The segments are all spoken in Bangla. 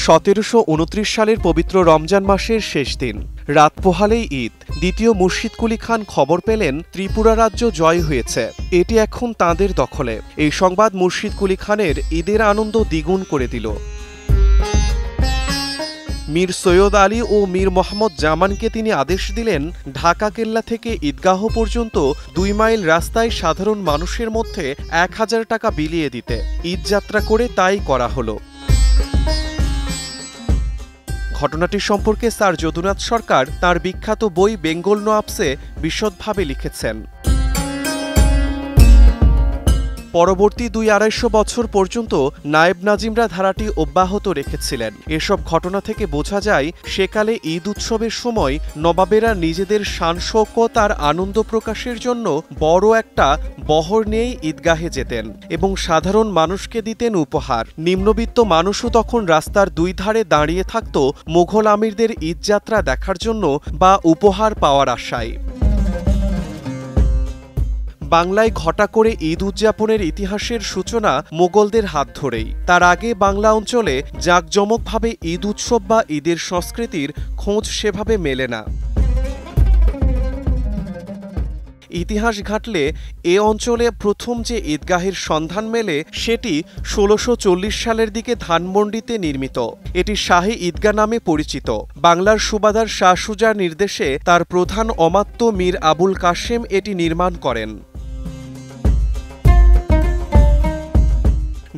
1729 সালের পবিত্র রমজান মাসের শেষ দিন রাত পোহালেই ঈদ। দ্বিতীয় মুর্শিদ কুলি খান খবর পেলেন ত্রিপুরা রাজ্য জয় হয়েছে, এটি এখন তাঁদের দখলে। এই সংবাদ মুর্শিদ কুলি খানের ঈদের আনন্দ দ্বিগুণ করে দিল। মীর সৈয়দ আলী ও মীর মোহাম্মদ জামানকে তিনি আদেশ দিলেন, ঢাকা কেল্লা থেকে ঈদগাহ পর্যন্ত 2 মাইল রাস্তায় সাধারণ মানুষের মধ্যে 1000 টাকা বিলিয়ে দিতে। ঈদ যাত্রা করে তাই করা হলো। ঘটনাটি সম্পর্কে স্যার যদুনাথ সরকার তার বিখ্যাত বই বেঙ্গল নোয়াবসে বিশদভাবে লিখেছেন। পরবর্তী 200-250 বছর পর্যন্ত নায়েব নাজিমরা ধারাটি অব্যাহত রেখেছিলেন। এসব ঘটনা থেকে বোঝা যায় সেকালে ঈদ উৎসবের সময় নবাবেরা নিজেদের শান শৌকত আর আনন্দ প্রকাশের জন্য বড় একটা বহর নিয়েই ঈদগাহে যেতেন এবং সাধারণ মানুষকে দিতেন উপহার। নিম্নবিত্ত মানুষও তখন রাস্তার 2 ধারে দাঁড়িয়ে থাকত মুঘল আমিরদের ঈদযাত্রা দেখার জন্য বা উপহার পাওয়ার আশায়। বাংলায় ঘটা করে ঈদ উদযাপনের ইতিহাসের সূচনা মোগলদের হাত ধরেই। তার আগে বাংলা অঞ্চলে জাঁকজমকভাবে ঈদ উৎসব বা ঈদের সংস্কৃতির খোঁজ সেভাবে মেলে না। ইতিহাস ঘাঁটলে এ অঞ্চলে প্রথম যে ঈদগাহের সন্ধান মেলে সেটি 1640 সালের দিকে ধানমন্ডিতে নির্মিত। এটি শাহী ঈদগাহ নামে পরিচিত। বাংলার সুবাদার শাহ সুজার নির্দেশে তার প্রধান অমাত্য মীর আবুল কাশেম এটি নির্মাণ করেন।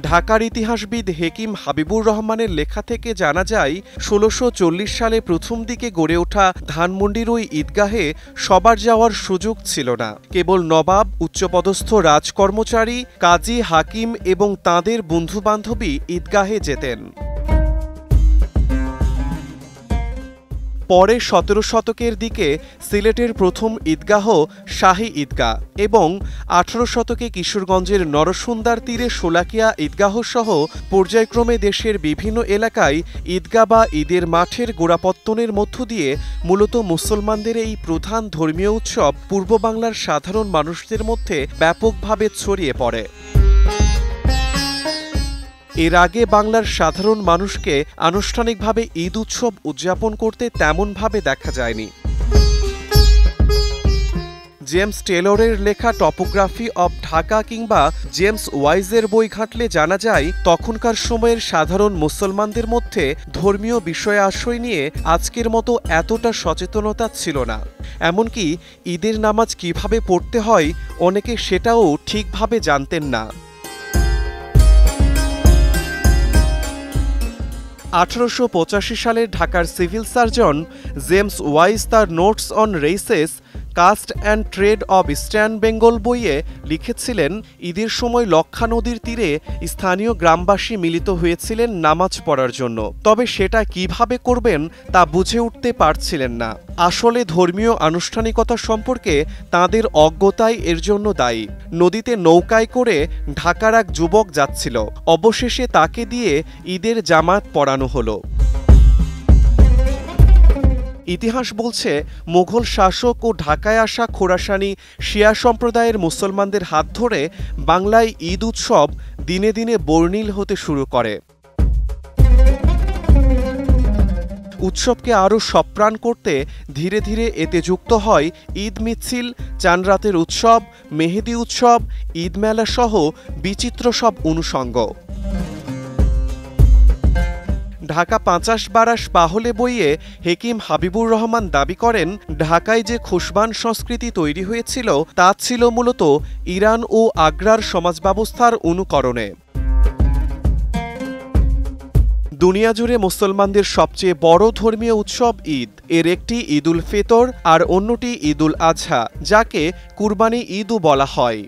ঢাকার ইতিহাসবিদ হেকিম হাবিবুর রহমানের লেখা থেকে জানা যায়, 1640 সালে প্রথম দিকে গড়ে ওঠা ধানমন্ডির ওই ঈদগাহে সবার যাওয়ার সুযোগ ছিল না। কেবল নবাব, উচ্চপদস্থ রাজকর্মচারী, কাজী, হাকিম এবং তাঁদের বন্ধুবান্ধবী ঈদগাহে যেতেন। পরে 17 শতকের দিকে সিলেটের প্রথম ঈদগাহ শাহী ঈদগাহ এবং 18 শতকে কিশোরগঞ্জের নরসুন্দার তীরে শোলাকিয়া ঈদগাহ সহ পর্যায়ক্রমে দেশের বিভিন্ন এলাকায় ঈদগাহ বা ঈদের মাঠের গোড়াপত্তনের মধ্য দিয়ে মূলত মুসলমানদের এই প্রধান ধর্মীয় উৎসব পূর্ব বাংলার সাধারণ মানুষদের মধ্যে ব্যাপকভাবে ছড়িয়ে পড়ে। এর আগে বাংলার সাধারণ মানুষকে আনুষ্ঠানিকভাবে ঈদ উৎসব উদযাপন করতে তেমনভাবে দেখা যায়নি। জেমস টেলরের লেখা টপোগ্রাফি অব ঢাকা কিংবা জেমস ওয়াইজের বই ঘাঁটলে জানা যায়, তখনকার সময়ের সাধারণ মুসলমানদের মধ্যে ধর্মীয় বিষয় আশ্রয় নিয়ে আজকের মতো এতটা সচেতনতা ছিল না। এমনকি ঈদের নামাজ কিভাবে পড়তে হয় অনেকে সেটাও ঠিকভাবে জানতেন না। 1885 সালে ঢাকার সিভিল সার্জন জেমস ওয়াইজ তার notes on races, caste and trade of Eastern Bengal বইয়ে লিখেছিলেন, ঈদের সময় লক্ষা নদীর তীরে স্থানীয় গ্রামবাসী মিলিত হয়েছিলেন নামাজ পড়ার জন্য। তবে সেটা কিভাবে করবেন তা বুঝে উঠতে পারছিলেন না। আসলে ধর্মীয় আনুষ্ঠানিকতা সম্পর্কে তাঁদের অজ্ঞতাই এর জন্য দায়ী। নদীতে নৌকায় করে ঢাকার এক যুবক যাচ্ছিল, অবশেষে তাকে দিয়ে ঈদের জামাত পড়ানো হলো। ইতিহাস বলছে, মুঘল শাসক ও ঢাকায় আসা খোরাসানি শিয়া সম্প্রদায়ের মুসলমানদের হাত ধরে বাংলায় ঈদ উৎসব দিনে দিনে বর্ণিল হতে শুরু করে। উৎসবকে আরও সপ্রাণ করতে ধীরে ধীরে এতে যুক্ত হয় ঈদ মিছিল, চাঁদরাতের উৎসব, মেহেদি উৎসব, ঈদ মেলা সহ বিচিত্র সব অনুষঙ্গ। ঢাকা 50 বারাস বাহলে বইয়ে হেকিম হাবিবুর রহমান দাবি করেন, ঢাকায় যে খুশবান সংস্কৃতি তৈরি হয়েছিল তা ছিল মূলত ইরান ও আগ্রার সমাজ ব্যবস্থার অনুকরণে। দুনিয়া জুড়ে মুসলমানদের সবচেয়ে বড় ধর্মীয় উৎসব ঈদ। এর একটি ঈদুল ফিতর আর অন্যটি ঈদুল আজহা, যাকে কুরবানি ঈদও বলা হয়।